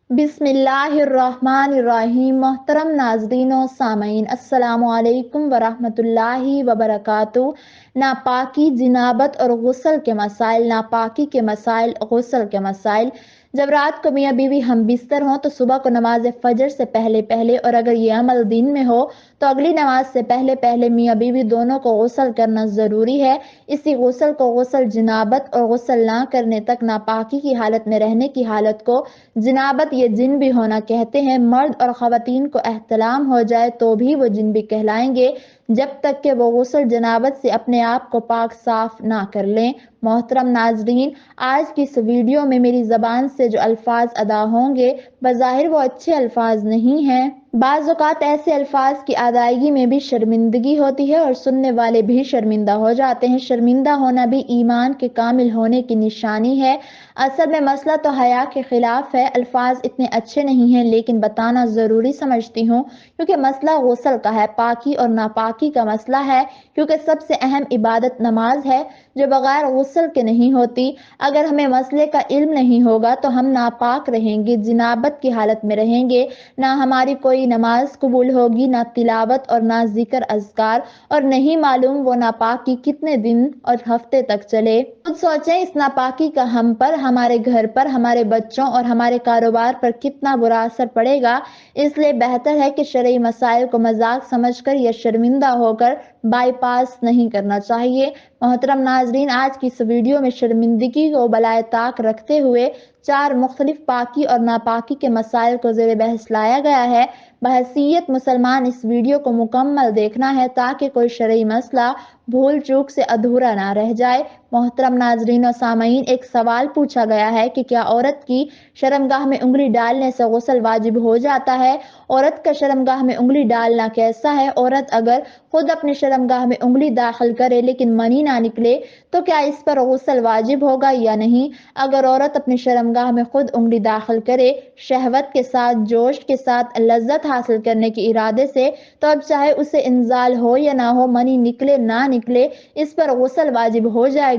बिस्मिल्लाहिर्रहमानिर्रहीम। मोहतरम नाज़रीन और सामीन, अस्सलामु अलैकुम वरहमतुल्लाहि वबरकातुहू। नापाकी, जिनाबत और गुस्ल के मसाइल। नापाकी के मसाइल, गुस्ल के मसाइल। जब रात को मियाँ बीवी हम बिस्तर हों तो सुबह को नमाज फजर से पहले पहले, और अगर ये अमल दिन में हो तो अगली नमाज से पहले पहले मियाँ बीवी दोनों को गुस्ल करना ज़रूरी है। इसी गुस्ल को गुस्ल जिनाबत और गुस्ल ना करने तक नापाकी की हालत में रहने की हालत को जिनाबत ये जिन भी होना कहते हैं। मर्द और ख़वातीन को एहतलाम हो जाए तो भी वो जिन भी कहलाएंगे, जब तक कि वो गुस्ल जनाबत से अपने आप को पाक साफ ना कर लें। मोहतरम नाजरीन, आज की इस वीडियो में मेरी ज़बान से जो अल्फाज अदा होंगे, बज़ाहिर वो अच्छे अल्फाज नहीं हैं। बाज़ औक़ात ऐसे अल्फाज की अदायगी में भी शर्मिंदगी होती है और सुनने वाले भी शर्मिंदा हो जाते हैं। शर्मिंदा होना भी ईमान के कामिल होने की निशानी है। असल में मसला तो हया के खिलाफ है। अल्फाज इतने अच्छे नहीं हैं, लेकिन बताना ज़रूरी समझती हूँ क्योंकि मसला गुस्ल का है, पाकी और नापाकी का मसला है। क्योंकि सबसे अहम इबादत नमाज है जो बगैर गुस्ल के नहीं होती। अगर हमें मसले का इल्म नहीं होगा तो हम नापाक रहेंगे, जिनाबत की हालत में रहेंगे। ना हमारी कोई नमाज कबूल होगी, ना तिलावत और ना जिक्र अज़कार, और नहीं मालूम वो नापाकी कितने दिन और हफ्ते तक चले। खुद सोचें, इस नापाकी का हम पर, हमारे घर पर, हमारे बच्चों और हमारे कारोबार पर कितना बुरा असर पड़ेगा। इसलिए बेहतर है कि शरई मसाइल को मजाक समझकर या शर्मिंदा होकर बाईपास नहीं करना चाहिए। मोहतरम नाजरीन, आज की इस वीडियो में शर्मिंदगी को बलाए ताक रखते हुए 4 मुख्तलिफ पाकी और नापाकी के मसाइल को ज़ेर बहस लाया गया है। बहसीयत मुसलमान इस वीडियो को मुकम्मल देखना है ताकि कोई शरई मसला भूल चूक से अधूरा ना रह जाए। मोहतरम नाजरीन और सामीन, एक सवाल पूछा गया है कि क्या औरत की शर्मगाह में उंगली डालने से गुस्ल वाजिब हो जाता है? औरत का शर्मगाह में उंगली डालना कैसा है? औरत अगर खुद अपने शर्मगाह में उंगली दाखिल करे लेकिन मनी ना निकले तो क्या इस पर गुस्ल वाजिब होगा या नहीं? अगर औरत अपने शर्मगाह में खुद उंगली दाखिल करे, शहवत के साथ, जोश के साथ, लज्जत हासिल करने के इरादे से, तो अब चाहे उसे इंजाल हो या ना हो, मनी निकले ना निकले, इस पर गुस्ल वाजिब हो जाएगा।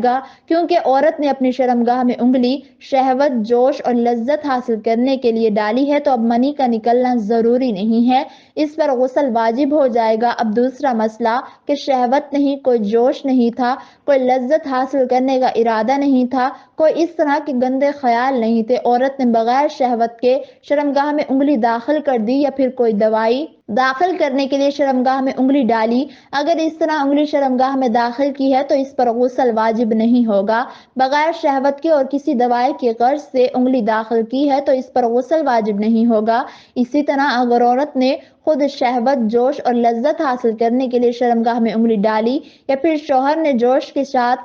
क्योंकि औरत ने अपनी शर्मगाह में उंगली शहवत, जोश और लज्जत हासिल करने के लिए डाली है, तो अब मनी का निकलना जरूरी नहीं है, इस पर गुस्ल वाजिब हो जाएगा। अब दूसरा मसला कि शहवत नहीं, कोई जोश नहीं था, कोई लज्जत हासिल करने का इरादा नहीं था, कोई इस तरह के गंदे ख्याल नहीं थे, औरत ने बगैर शहवत के शर्मगाह में उंगली दाखिल कर दी या फिर कोई दवाई दाखिल करने के लिए शर्मगाह में उंगली डाली। अगर इस तरह उंगली शर्मगाह में दाखिल की है तो इस पर गुस्ल वाजिब नहीं होगा। बगैर शहवत के और किसी दवाई की गर्ज से उंगली दाखिल की है तो इस पर गुस्ल वाजिब नहीं होगा। इसी तरह अगर औरत ने खुद शहवत, जोश और लज्जत हासिल करने के लिए शर्मगाह में उंगली डाली, या फिर शौहर ने जोश के साथ,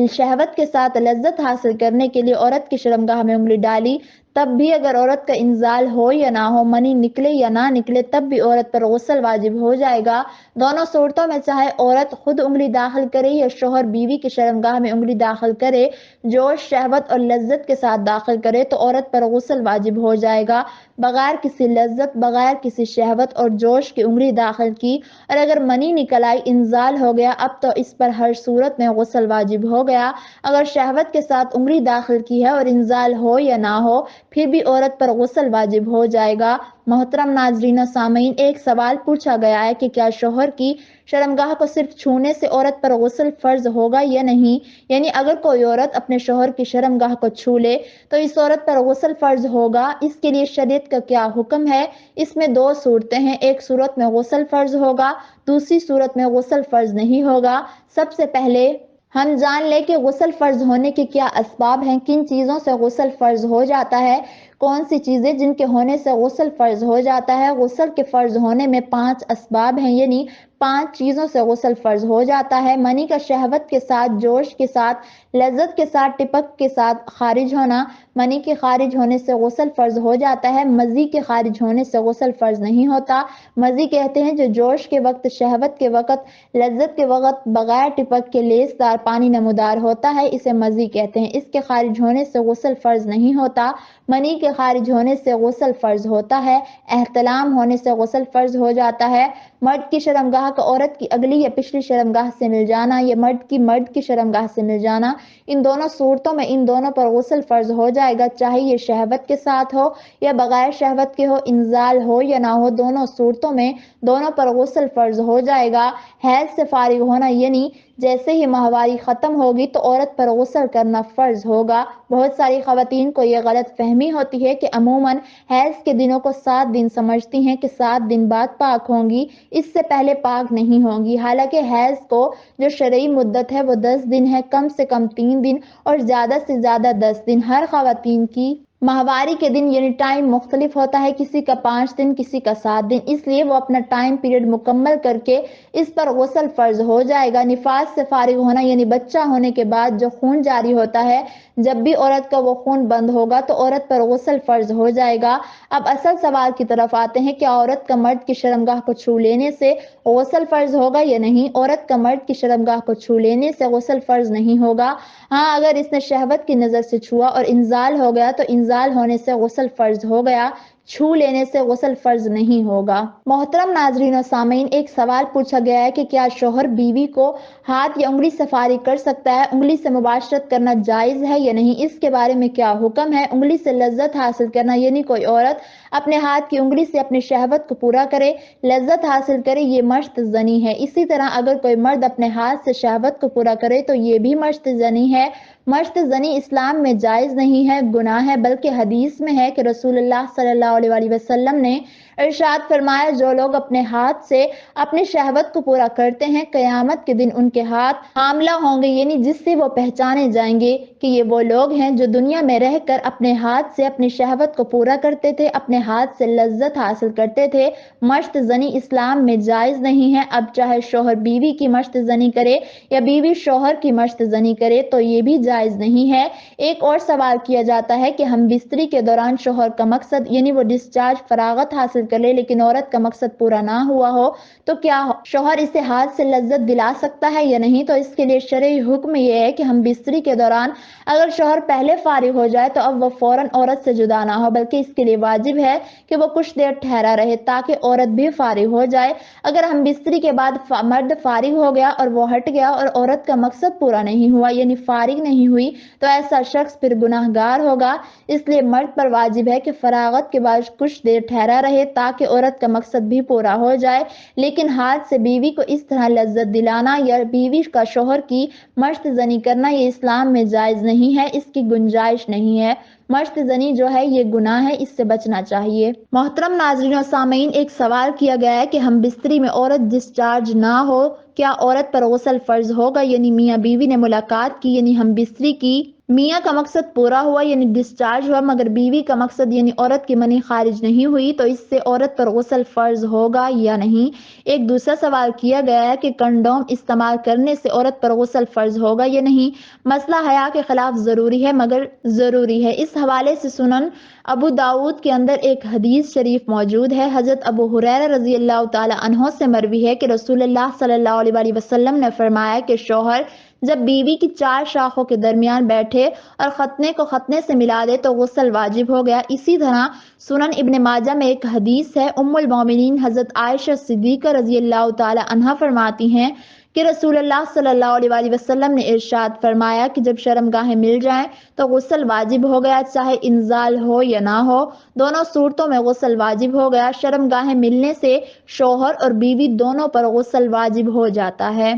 शहवत के साथ लज्जत हासिल करने के लिए औरत की शर्मगाह में उंगली डाली, तब भी अगर औरत का इंजाल हो या ना हो, मनी निकले या ना निकले, तब भी औरत पर गुस्ल वाजिब हो जाएगा। दोनों सूरतों में चाहे औरत खुद उंगली दाखिल करे या शौहर बीवी की शर्मगाह में उंगली दाखिल करे, जोश, शहवत और लज्जत के साथ दाखिल करे, तो औरत पर गुस्ल वाजिब हो जाएगा। बगैर किसी लज्जत, बगैर किसी शहवत और जोश की उंगली दाखिल की और अगर मनी निकल आई, इंजाल हो गया, अब तो इस पर हर सूरत में गुस्ल वाजिब हो गया। अगर शहवत के साथ उंगली दाखिल की है और इंजाल हो या ना हो, फिर भी औरत पर गुस्ल वाजिब हो जाएगा। मोहतरम नाजरीन और सामीन, एक सवाल पूछा गया है कि क्या शौहर की शर्मगाह को सिर्फ छूने से औरत पर गुस्ल फर्ज होगा या नहीं? यानी अगर कोई औरत अपने शौहर की शर्मगाह को छू ले तो इस औरत पर गुस्ल फर्ज होगा। इसके लिए शरीयत का क्या हुक्म है? इसमें 2 सूरतें हैं, एक सूरत में गुस्ल फर्ज होगा, दूसरी सूरत में गुस्ल फर्ज नहीं होगा। सबसे पहले हम जान लें कि गुस्ल फर्ज होने के क्या असबाब हैं, किन चीज़ों से गुस्ल फर्ज हो जाता है, कौन सी चीज़ें जिनके होने से गुस्ल फर्ज हो जाता है। गुस्ल के फर्ज होने में 5 असबाब हैं, यानी 5 चीज़ों से गुस्ल फर्ज हो जाता है। मनी का शहवत के साथ, जोश के साथ, लज्जत के साथ, टिपक के साथ खारिज होना, मनी के खारिज होने से गुस्ल फर्ज हो जाता है। मज़ी के खारिज होने से गुस्ल फर्ज नहीं होता। मज़ी कहते हैं जो जोश के वक्त, शहवत के वक्त, लज्जत के वक्त बगैर टिपक के लेसदार पानी नमूदार होता है, इसे मज़ी कहते हैं। इसके खारिज होने से गुस्ल फर्ज नहीं होता। मनी के کے خارج ہونے سے غسل فرض ہوتا ہے، احتلام ہونے سے غسل فرض ہو جاتا ہے، مرد کی شرمگاہ کا عورت کی اگلی یا پچھلی شرمگاہ سے مل جانا یا مرد کی شرمگاہ سے مل جانا، ان دونوں صورتوں میں ان دونوں پر غسل فرض ہو جائے گا، چاہے یہ شہوت کے ساتھ ہو یا بغیر شہوت کے ہو، انزال ہو یا نہ ہو، دونوں صورتوں میں دونوں پر غسل فرض ہو جائے گا۔ حیض سے فارغ ہونا یعنی جیسے ہی ماہواری ختم ہوگی تو عورت پر غسل کرنا فرض ہوگا۔ بہت ساری خواتین کو یہ غلط فہمی ہوتی ہے کہ عموماً حیض کے دنوں کو 7 دن سمجھتی ہیں کہ 7 دن بعد پاک ہوں گی، اس سے پہلے پاک نہیں ہوں گی، حالانکہ حیض کو جو شرعی مدت ہے وہ 10 دن ہے، کم سے کم 3 دن اور زیادہ سے زیادہ 10 دن۔ ہر خواتین کی ماہواری کے دن یعنی ٹائم مختلف ہوتا ہے، کسی کا 5 دن، کسی کا 7 دن، اس لیے وہ اپنا ٹائم پیریڈ مکمل کر کے اس پر غسل فرض ہو جائے گا۔ نفاس سے فارغ ہونا یعنی بچہ ہونے کے بعد جو خون جاری ہوتا ہے، جب بھی عورت کا وہ خون بند ہوگا تو عورت پر غسل فرض ہو جائے گا۔ اب اصل سوال کی طرف آتے ہیں کہ عورت کا مرد کی شرمگاہ کو چھو لینے سے غسل فرض ہوگا یا نہیں؟ عورت کا مرد کی شرمگاہ کو چھو لینے سے غسل فرض نہیں ہوگا، ہاں اگر اس نے شہوت کی نظر سے چھوا اور انزال ہو گیا تو انزال ہونے سے غسل فرض ہو گیا، چھو لینے سے غسل فرض نہیں ہوگا۔ محترم ناظرین و سامعین، ایک سوال پوچھا گیا ہے کہ کیا شوہر بیوی کو ہاتھ یا انگلی سے فارغ کر سکتا ہے؟ انگلی سے مباشرت کرنا جائز ہے یا نہیں؟ اس کے بارے میں کیا حکم ہے؟ انگلی سے لذت حاصل کرنا یعنی کوئی عورت اپنے ہاتھ کی انگلی سے اپنی شہوت کو پورا کرے، لذت حاصل کرے، یہ مشت زنی ہے۔ اسی طرح اگر کوئی مرد اپنے ہاتھ سے شہوت کو پورا کرے تو یہ بھی مشت زنی ہے۔ مشت زنی اسلام میں جائز نہیں ہے، گناہ ہے، بلکہ حدیث میں ہے کہ رسول اللہ صلی اللہ علیہ وسلم نے ارشاد فرمایا، جو لوگ اپنے ہاتھ سے اپنی شہوت کو پورا کرتے ہیں قیامت کے دن ان کے ہاتھ حاملہ ہوں گے، یعنی جس سے وہ پہچانے جائیں گے کہ یہ وہ لوگ ہیں جو دنیا میں رہ کر اپنے ہاتھ سے اپنی شہوت کو پورا کرتے تھے، اپنے ہاتھ سے لذت حاصل کرتے تھے۔ مشت زنی اسلام میں جائز نہیں ہے۔ اب چاہے شوہر بیوی کی مشت زنی کرے یا بیوی شوہر کی مشت زنی کرے تو یہ بھی جائز نہیں ہے۔ ایک اور سوال کیا جاتا ہے کہ ہم بستری کے دوران شوہر کا مقصد یعنی وہ ڈسچارج فراغت حاصل کر لے لیکن عورت کا مقصد پورا نہ ہوا ہو تو کیا شوہر اسے ہاتھ سے لذت دلا سکتا ہے یا نہیں؟ تو اس کے لیے شرعی حکم یہ ہے کہ ہم بستری کے دوران اگر شوہر پہلے فارغ ہو جائے تو اب وہ فوراً عورت سے جدا نہ ہو، بلکہ اس کے لیے واجب ہے کہ وہ کچھ دیر ٹھہرا رہے تاکہ عورت بھی فارغ ہو جائے۔ اگر ہم بستری کے بعد مرد فارغ ہو گیا اور وہ ہٹ گیا اور عورت کا مقصد پورا نہیں ہوا یعنی فارغ نہیں ہوئی تو ایسا شخص پھر گناہ گار ہوگا۔ اس لیے مرد پر واجب ہے کہ فراغت کے بعد کچھ دیر ٹھہرا رہے تاکہ عورت کا مقصد بھی پورا ہو جائے، لیکن ہاتھ سے بیوی کو اس طرح لذت دلانا یا بیوی کا شوہر کی مشت زنی کرنا یہ اسلام میں جائز نہیں ہے، اس کی گنجائش نہیں ہے۔ مشت زنی جو ہے یہ گناہ ہے، اس سے بچنا چاہیے۔ محترم ناظرین و سامعین، ایک سوال کیا گیا ہے کہ ہم بستری میں عورت ڈسچارج نہ ہو کیا عورت پر غسل فرض ہوگا؟ یعنی میاں بیوی نے ملاقات کی یعنی ہم بستری کی، میاں کا مقصد پورا ہوا یعنی ڈسچارج ہوا مگر بیوی کا مقصد یعنی عورت کی منی خارج نہیں ہوئی تو اس سے عورت پر غسل فرض ہوگا یا نہیں؟ ایک دوسرا سوال کیا گیا ہے کہ کنڈوم استعمال کرنے سے عورت پر غسل فرض ہوگا یا نہیں؟ مسئلہ حیا کے خلاف ضروری ہے مگر ضروری ہے۔ اس حوالے سے سنن ابو داؤد کے اندر ایک حدیث شریف موجود ہے، حضرت ابو ہریرہ رضی اللہ تعالی عنہ سے مروی ہے کہ رسول اللہ صلی اللہ علیہ وسلم نے فرمایا کہ شوہر جب بیوی کی 4 شاخوں کے درمیان بیٹھے اور ختنے کو ختنے سے ملا دے تو غسل واجب ہو گیا۔ اسی طرح سنن ابن ماجہ میں ایک حدیث ہے، ام المومنین حضرت عائشہ صدیقہ رضی اللہ تعالی عنہا فرماتی ہیں کہ رسول اللہ صلی اللہ علیہ وسلم نے ارشاد فرمایا کہ جب شرمگاہیں مل جائیں تو غسل واجب ہو گیا، چاہے انزال ہو یا نہ ہو، دونوں صورتوں میں غسل واجب ہو گیا۔ شرمگاہیں ملنے سے شوہر اور بیوی دونوں پر غسل واجب ہو جاتا ہے۔